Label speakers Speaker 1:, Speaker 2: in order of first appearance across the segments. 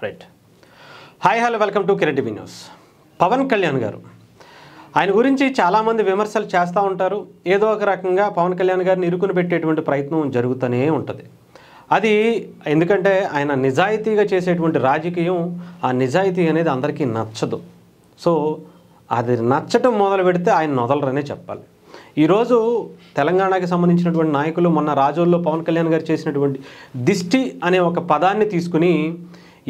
Speaker 1: Right. Hi hello welcome to Kiran TV news. Pavan Kalyan garu, ఆయన గురించి చాలామంది విమర్శలు చేస్తూ ఉంటారు. ఏదో ఒక రకంగా పవన్ కళ్యాణ్ గారిని ఇరుకుని పెట్టేటువంటి ప్రయత్నం జరుగుతూనే ఉంటుంది. అది ఎందుకంటే ఆయన నిజాయితీగా చేసేటువంటి రాజకీయం, ఆ నిజాయితీ అనేది అందరికీ నచ్చదు. సో అది నచ్చటం మొదలు పెడితే ఆయన వదలరనే చెప్పాలి. ఈరోజు తెలంగాణకి సంబంధించినటువంటి నాయకులు మొన్న రాజోల్లో పవన్ కళ్యాణ్ గారు చేసినటువంటి దిష్టి అనే ఒక పదాన్ని తీసుకుని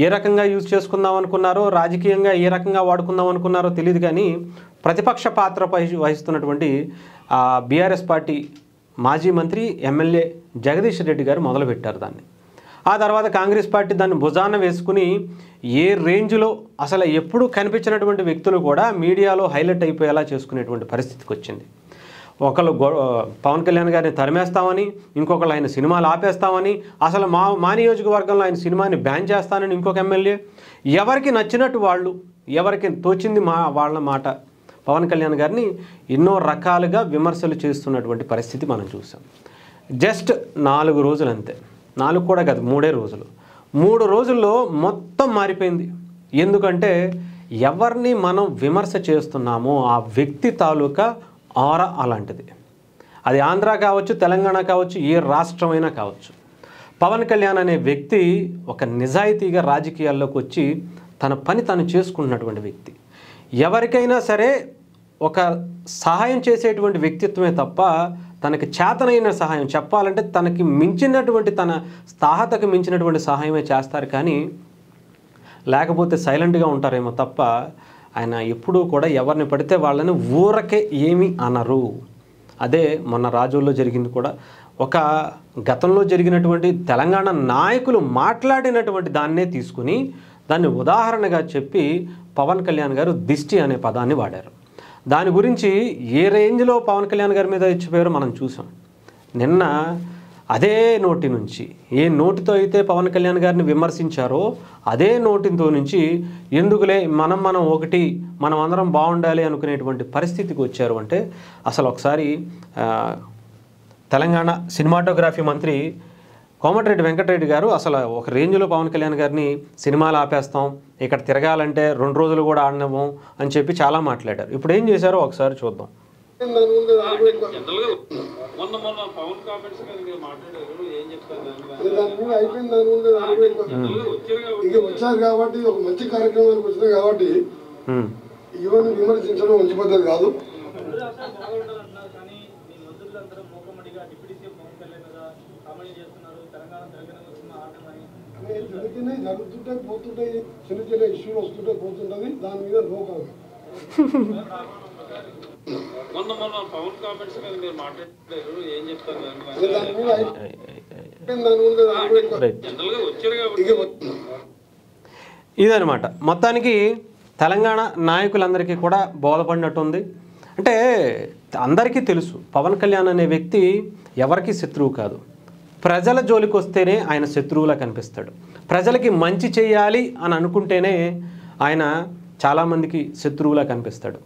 Speaker 1: ఏ రకంగా యూజ్ చేసుకుందాం అనుకున్నారో, రాజకీయంగా ఏ రకంగా వాడుకుందాం అనుకున్నారో తెలియదు. కానీ ప్రతిపక్ష పాత్ర వహిస్తున్నటువంటి బీఆర్ఎస్ పార్టీ మాజీ మంత్రి ఎమ్మెల్యే జగదీష్ రెడ్డి గారు మొదలుపెట్టారు దాన్ని. ఆ తర్వాత కాంగ్రెస్ పార్టీ దాన్ని భుజాన వేసుకుని ఏ రేంజ్లో అసలు ఎప్పుడూ కనిపించినటువంటి వ్యక్తులు కూడా మీడియాలో హైలైట్ అయిపోయేలా చేసుకునేటువంటి పరిస్థితికి వచ్చింది. ఒకళ్ళు పవన్ కళ్యాణ్ గారిని తరిమేస్తామని, ఇంకొకళ్ళు ఆయన సినిమాలు ఆపేస్తామని, అసలు మా నియోజకవర్గంలో ఆయన సినిమాని బ్యాన్ చేస్తానని ఇంకొక ఎమ్మెల్యే, ఎవరికి నచ్చినట్టు వాళ్ళు, ఎవరికి తోచింది వాళ్ళ మాట పవన్ కళ్యాణ్ గారిని ఎన్నో రకాలుగా విమర్శలు చేస్తున్నటువంటి పరిస్థితి మనం చూసాం. జస్ట్ 4 రోజులు అంతే, 4 కూడా కాదు, 3 రోజులు. 3 రోజుల్లో మొత్తం మారిపోయింది. ఎందుకంటే ఎవరిని మనం విమర్శ చేస్తున్నామో ఆ వ్యక్తి తాలూకా ఆరా అలాంటిది. అది ఆంధ్ర కావచ్చు, తెలంగాణ కావచ్చు, ఏ రాష్ట్రమైనా కావచ్చు. పవన్ కళ్యాణ్ అనే వ్యక్తి ఒక నిజాయితీగా రాజకీయాల్లోకి వచ్చి తన పని తను చేసుకుంటున్నటువంటి వ్యక్తి. ఎవరికైనా సరే ఒక సహాయం చేసేటువంటి వ్యక్తిత్వమే తప్ప తనకి చేతనైన సహాయం చెప్పాలంటే తనకి మించినటువంటి, తన స్థాహతకు మించినటువంటి సహాయమే చేస్తారు. కానీ లేకపోతే సైలెంట్గా ఉంటారేమో తప్ప ఆయన ఎప్పుడూ కూడా ఎవరిని పడితే వాళ్ళని ఊరకే ఏమీ అనరు. అదే మొన్న రాజోల్లో జరిగింది కూడా. ఒక గతంలో జరిగినటువంటి తెలంగాణ నాయకులు మాట్లాడినటువంటి దాన్నే తీసుకుని దాన్ని ఉదాహరణగా చెప్పి పవన్ కళ్యాణ్ గారు దిష్టి అనే పదాన్ని వాడారు. దాని గురించి ఏ రేంజ్లో పవన్ కళ్యాణ్ గారి మీద ఇచ్చిపోయారో మనం చూసాం. నిన్న అదే నోటి నుంచి, ఏ నోటితో అయితే పవన్ కళ్యాణ్ గారిని విమర్శించారో అదే నోటితో నుంచి ఎందుకులే మనం ఒకటి, మనం అందరం బాగుండాలి అనుకునేటువంటి పరిస్థితికి వచ్చారు. అంటే అసలు ఒకసారి తెలంగాణ సినిమాటోగ్రఫీ మంత్రి కోమటిరెడ్డి వెంకటరెడ్డి గారు అసలు ఒక రేంజ్లో పవన్ కళ్యాణ్ గారిని సినిమాలు ఆపేస్తాం, ఇక్కడ తిరగాలంటే 2 రోజులు కూడా ఆడనివ్వం అని చెప్పి చాలా మాట్లాడారు. ఇప్పుడు ఏం చేశారో ఒకసారి చూద్దాం.
Speaker 2: వచ్చారు కాబట్టి ఒక మంచి కార్యక్రమానికి వచ్చినాయి కాబట్టి ఇవన్నీ విమర్శించడం మంచి పద్ధతి కాదు. జరుగుతుంటాయి, పోతుంటాయి, చిన్న చిన్న ఇష్యూలు వస్తుంటాయి, పోతుంటది. దాని మీద లోకాలు
Speaker 1: ఇదనమాట. మొత్తానికి తెలంగాణ నాయకులందరికీ కూడా బోధపడినట్టుంది. అంటే అందరికీ తెలుసు పవన్ కళ్యాణ్ అనే వ్యక్తి ఎవరికి శత్రువు కాదు. ప్రజల జోలికి వస్తేనే ఆయన శత్రువులా కనిపిస్తాడు. ప్రజలకి మంచి చేయాలి అని అనుకుంటేనే ఆయన చాలామందికి శత్రువులా కనిపిస్తాడు.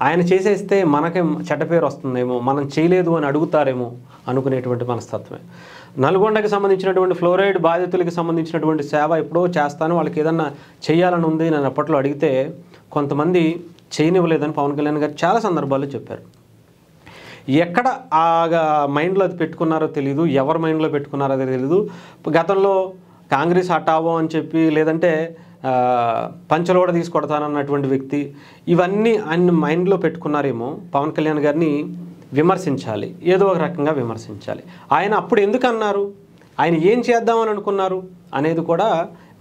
Speaker 1: ఆయన చేసేస్తే మనకే చెడ్డ పేరు వస్తుందేమో, మనం చేయలేదు అని అడుగుతారేమో అనుకునేటువంటి మనస్తత్వమే. నల్గొండకి సంబంధించినటువంటి ఫ్లోరైడ్ బాధితులకి సంబంధించినటువంటి సేవ ఎప్పుడో చేస్తాను, వాళ్ళకి ఏదన్నా చేయాలని ఉంది నేను అప్పట్లో అడిగితే కొంతమంది చేయనివ్వలేదని పవన్ కళ్యాణ్ గారు చాలా సందర్భాల్లో చెప్పారు. ఎక్కడ ఆ మైండ్లో అది పెట్టుకున్నారో తెలీదు, ఎవరి మైండ్లో పెట్టుకున్నారో తెలీదు. గతంలో కాంగ్రెస్ హటావో అని చెప్పి, లేదంటే పంచలోడ తీసుకొడతానన్నటువంటి వ్యక్తి, ఇవన్నీ ఆయన మైండ్లో పెట్టుకున్నారేమో. పవన్ కళ్యాణ్ గారిని విమర్శించాలి, ఏదో ఒక రకంగా విమర్శించాలి. ఆయన అప్పుడు ఎందుకు అన్నారు, ఆయన ఏం చేద్దామని అనుకున్నారు అనేది కూడా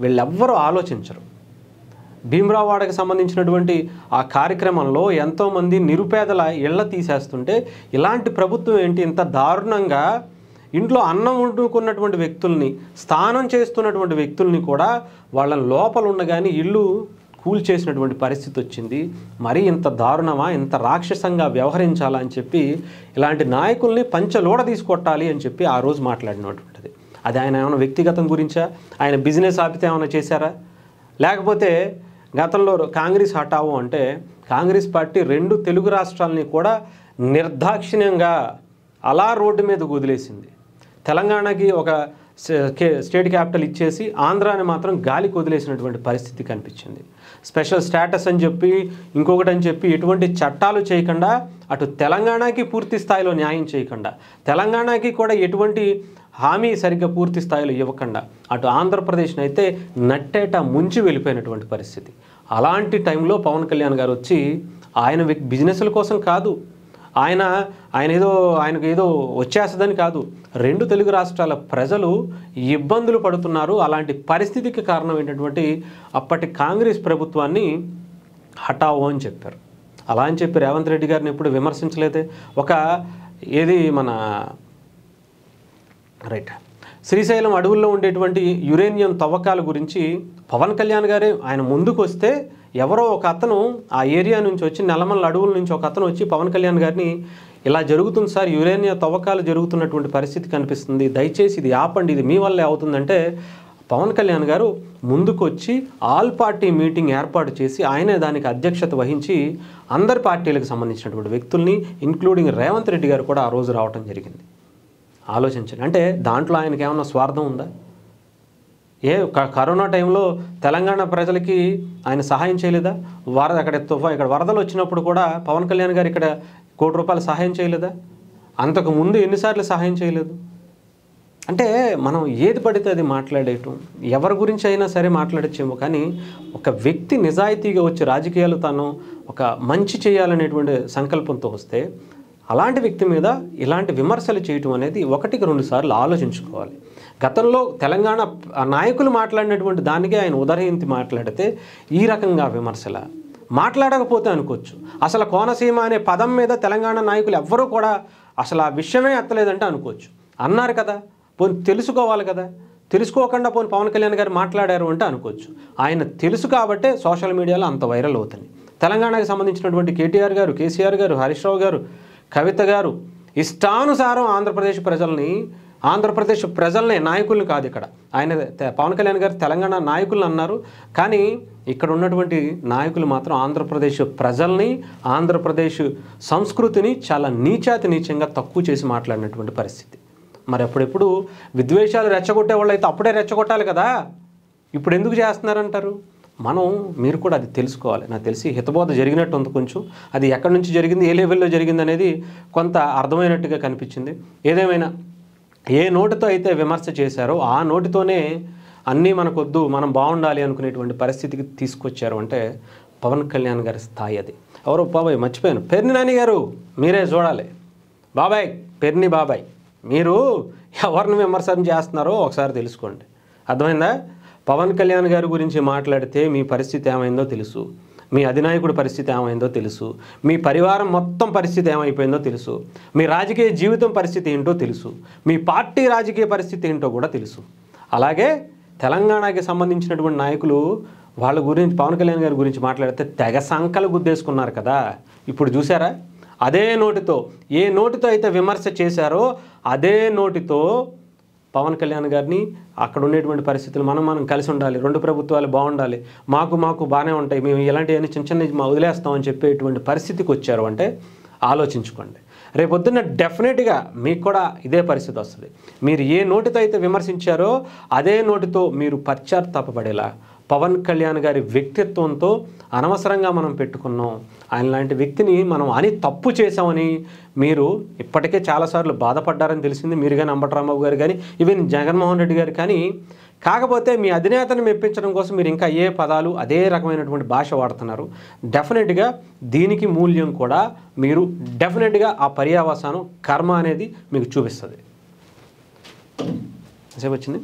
Speaker 1: వీళ్ళెవ్వరూ ఆలోచించరు. భీమరావాడకి సంబంధించినటువంటి ఆ కార్యక్రమంలో ఎంతోమంది నిరుపేదల ఇళ్ల తీసేస్తుంటే ఇలాంటి ప్రభుత్వం ఏంటి ఇంత దారుణంగా ఇంట్లో అన్నం వండుకున్నటువంటి వ్యక్తుల్ని, స్నానం చేస్తున్నటువంటి వ్యక్తుల్ని కూడా వాళ్ళ లోపల ఉండగానే ఇల్లు కూల్చేసినటువంటి పరిస్థితి వచ్చింది. మరీ ఇంత దారుణమా, ఇంత రాక్షసంగా వ్యవహరించాలా అని చెప్పి ఇలాంటి నాయకుల్ని పంచలోడ తీసుకొట్టాలి అని చెప్పి ఆ రోజు మాట్లాడినటువంటిది. అది ఆయన ఏమైనా వ్యక్తిగతం గురించా, ఆయన బిజినెస్ ఆపితే ఏమైనా చేశారా, లేకపోతే గతంలో కాంగ్రెస్ హటావు అంటే కాంగ్రెస్ పార్టీ 2 తెలుగు రాష్ట్రాలని కూడా నిర్దాక్షిణ్యంగా అలా రోడ్డు మీద వదిలేసింది. తెలంగాణకి ఒక స్టేట్ క్యాపిటల్ ఇచ్చేసి ఆంధ్రాని మాత్రం గాలికి వదిలేసినటువంటి పరిస్థితి కనిపించింది. స్పెషల్ స్టేటస్ అని చెప్పి ఇంకొకటి అని చెప్పి ఎటువంటి చట్టాలు చేయకుండా, అటు తెలంగాణకి పూర్తి స్థాయిలో న్యాయం చేయకుండా, తెలంగాణకి కూడా ఎటువంటి హామీ సరిగ్గా పూర్తి స్థాయిలో ఇవ్వకుండా, అటు ఆంధ్రప్రదేశ్ని అయితే నట్టేట ముంచి వెళ్ళిపోయినటువంటి పరిస్థితి. అలాంటి టైంలో పవన్ కళ్యాణ్ గారు వచ్చి ఆయన బిజినెస్ల కోసం కాదు, ఆయనకు ఏదో వచ్చేస్తుందని కాదు, 2 తెలుగు రాష్ట్రాల ప్రజలు ఇబ్బందులు పడుతున్నారు. అలాంటి పరిస్థితికి కారణమైనటువంటి అప్పటి కాంగ్రెస్ ప్రభుత్వాన్ని హఠావో అని చెప్పారు. అలా అని చెప్పి రేవంత్ రెడ్డి గారిని ఎప్పుడు విమర్శించలేదే. శ్రీశైలం అడవుల్లో ఉండేటువంటి యురేనియం తవ్వకాల గురించి పవన్ కళ్యాణ్ గారే ఆయన ముందుకు వస్తే, ఎవరో ఒక అతను ఆ ఏరియా నుంచి వచ్చి, నల్లమల్ల అడవుల నుంచి ఒక అతను వచ్చి పవన్ కళ్యాణ్ గారిని ఇలా జరుగుతుంది సార్, యురేనియం తవ్వకాలు జరుగుతున్నటువంటి పరిస్థితి కనిపిస్తుంది, దయచేసి ఇది ఆపండి, ఇది మీ వల్లే అవుతుందంటే పవన్ కళ్యాణ్ గారు ముందుకు వచ్చి ఆల్ పార్టీ మీటింగ్ ఏర్పాటు చేసి ఆయనే దానికి అధ్యక్షత వహించి అందరి పార్టీలకు సంబంధించినటువంటి వ్యక్తుల్ని ఇంక్లూడింగ్ రేవంత్ రెడ్డి గారు కూడా ఆ రోజు రావడం జరిగింది. ఆలోచించండి. అంటే దాంట్లో ఆయనకి ఏమన్నా స్వార్థం ఉందా? కరోనా టైంలో తెలంగాణ ప్రజలకి ఆయన సహాయం చేయలేదా? ఇక్కడ వరదలు వచ్చినప్పుడు కూడా పవన్ కళ్యాణ్ గారు ఇక్కడ ₹1 కోటి సహాయం చేయలేదా? అంతకు ముందు ఎన్నిసార్లు సహాయం చేయలేదు? అంటే మనం ఏది పడితే అది మాట్లాడేయటం, ఎవరి గురించి అయినా సరే మాట్లాడచ్చేమో, కానీ ఒక వ్యక్తి నిజాయితీగా వచ్చి రాజకీయాలు తాను ఒక మంచి చేయాలనేటువంటి సంకల్పంతో వస్తే అలాంటి వ్యక్తి మీద ఇలాంటి విమర్శలు చేయటం అనేది 1-2 సార్లు ఆలోచించుకోవాలి. గతంలో తెలంగాణ నాయకులు మాట్లాడినటువంటి దానికే ఆయన ఉదరహించి మాట్లాడితే ఈ రకంగా విమర్శల మాట్లాడకపోతే అనుకోవచ్చు. అసలు కోనసీమ అనే పదం మీద తెలంగాణ నాయకులు ఎవ్వరూ కూడా అసలు ఆ విషయమే ఎత్తలేదంటే అనుకోవచ్చు. అన్నారు కదా, పోనీ తెలుసుకోవాలి కదా, తెలుసుకోకుండా పోనీ పవన్ కళ్యాణ్ గారు మాట్లాడారు అంటే అనుకోవచ్చు. ఆయన తెలుసు కాబట్టే సోషల్ మీడియాలో అంత వైరల్ అవుతుంది. తెలంగాణకు సంబంధించినటువంటి కేటీఆర్ గారు, కేసీఆర్ గారు, హరీష్ రావు గారు, కవిత గారు ఇష్టానుసారం ఆంధ్రప్రదేశ్ ప్రజల్ని, నాయకుల్ని కాదు, ఇక్కడ ఆయన పవన్ కళ్యాణ్ గారు తెలంగాణ నాయకులను అన్నారు, కానీ ఇక్కడ ఉన్నటువంటి నాయకులు మాత్రం ఆంధ్రప్రదేశ్ ప్రజల్ని, ఆంధ్రప్రదేశ్ సంస్కృతిని చాలా నీచంగా తక్కువ చేసి మాట్లాడినటువంటి పరిస్థితి. మరి అప్పుడెప్పుడు విద్వేషాలు రెచ్చగొట్టే వాళ్ళు అయితే అప్పుడే రెచ్చగొట్టాలి కదా, ఇప్పుడు ఎందుకు చేస్తున్నారంటారు? మీరు కూడా అది తెలుసుకోవాలి. నాకు తెలిసి హితబోధ జరిగినట్టు ఉంది కొంచెం. అది ఎక్కడి నుంచి జరిగింది, ఏ లెవెల్లో జరిగింది అనేది కొంత అర్థమైనట్టుగా కనిపించింది. ఏదేమైనా ఏ నోటితో అయితే విమర్శ చేశారో ఆ నోటితోనే అన్నీ మనకొద్దు, మనం బాగుండాలి అనుకునేటువంటి పరిస్థితికి తీసుకొచ్చారు అంటే పవన్ కళ్యాణ్ గారి స్థాయి అది. ఎవరో బాబాయ్ మర్చిపోయాను, పెర్ని నాని గారు మీరే చూడాలి. బాబాయ్, పెర్ని బాబాయ్, మీరు ఎవరిని విమర్శన చేస్తున్నారో ఒకసారి తెలుసుకోండి. అర్థమైందా? పవన్ కళ్యాణ్ గారి గురించి మాట్లాడితే మీ పరిస్థితి ఏమైందో తెలుసు, మీ అధినాయకుడి పరిస్థితి ఏమైందో తెలుసు, మీ పరివారం మొత్తం పరిస్థితి ఏమైపోయిందో తెలుసు, మీ రాజకీయ జీవితం పరిస్థితి ఏంటో తెలుసు, మీ పార్టీ రాజకీయ పరిస్థితి ఏంటో కూడా తెలుసు. అలాగే తెలంగాణకి సంబంధించినటువంటి నాయకులు వాళ్ళ గురించి, పవన్ కళ్యాణ్ గారి గురించి మాట్లాడితే తెగ సంకలు గుద్దేసుకున్నారు కదా. ఇప్పుడు చూసారా? అదే నోటితో, ఏ నోటితో అయితే విమర్శ చేశారో అదే నోటితో పవన్ కళ్యాణ్ గారిని అక్కడ ఉండేటువంటి పరిస్థితులు మనం కలిసి ఉండాలి, 2 ప్రభుత్వాలు బాగుండాలి, మాకు బాగానే ఉంటాయి, మేము ఇలాంటివన్నీ చిన్న వదిలేస్తామని చెప్పేటువంటి పరిస్థితికి వచ్చారు అంటే ఆలోచించుకోండి. రేపొద్దున్న డెఫినెట్గా మీకు కూడా ఇదే పరిస్థితి వస్తుంది. మీరు ఏ నోటితో అయితే విమర్శించారో అదే నోటితో మీరు పశ్చాత్తాపపడేలా పవన్ కళ్యాణ్ గారి వ్యక్తిత్వంతో అనవసరంగా మనం పెట్టుకున్నాం, ఆయన లాంటి వ్యక్తిని మనం తప్పు చేశామని మీరు ఇప్పటికే చాలాసార్లు బాధపడ్డారని తెలిసింది. మీరు కానీ అంబటరాంబాబు గారు కానీ ఈవెన్ జగన్మోహన్ రెడ్డి గారు కానీ. కాకపోతే మీ అధినేతను మెప్పించడం కోసం మీరు ఇంకా ఏ పదాలు, అదే రకమైనటువంటి భాష వాడుతున్నారు. డెఫినెట్గా దీనికి మూల్యం కూడా మీరు డెఫినెట్గా ఆ పర్యావసానం, కర్మ అనేది మీకు చూపిస్తుంది. సేపు వచ్చింది.